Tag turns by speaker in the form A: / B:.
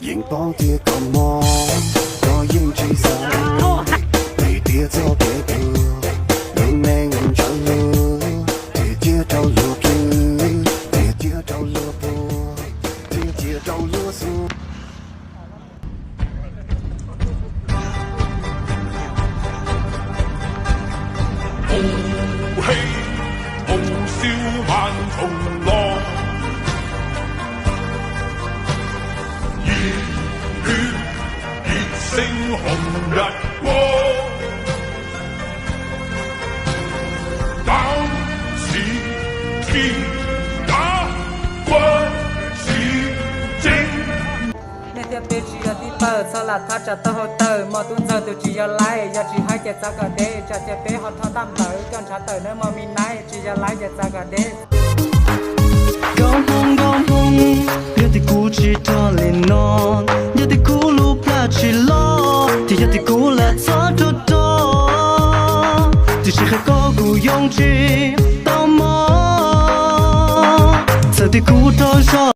A: ยิ่งป้องเทียก็มองก็ยิ่งใจสั่นไม่เทียจะเทียตัวลงแม่งจะรู้เทียเทียจะรู้คือเทียเทียจะรู้ปูเทียเทียจะรู้สู้
B: 豪氣傲笑萬重浪，熱血熱勝紅日光，膽似鐵打骨似精。
C: Nên tiếp đến chỉ ở tí bờ, sau là thoát trả tơ hồ tờ. Mà tuôn giờ từ chỉ ở lại, giờ chỉ hai kẻ ra cả đế. Trả tiếp bế họ thoát tạm lỡ, còn trả tờ nơi mà mình này. Chỉ ở lại kẻ ra cả đế.
D: Gom hông, giờ thì cú chỉ cho lên non. Giờ thì cú lúc là chỉ lo, thì giờ thì cú là gió trôi đó. Thì chỉ khai có cú dùng chỉ tao mò. Giờ thì cú trôi gió.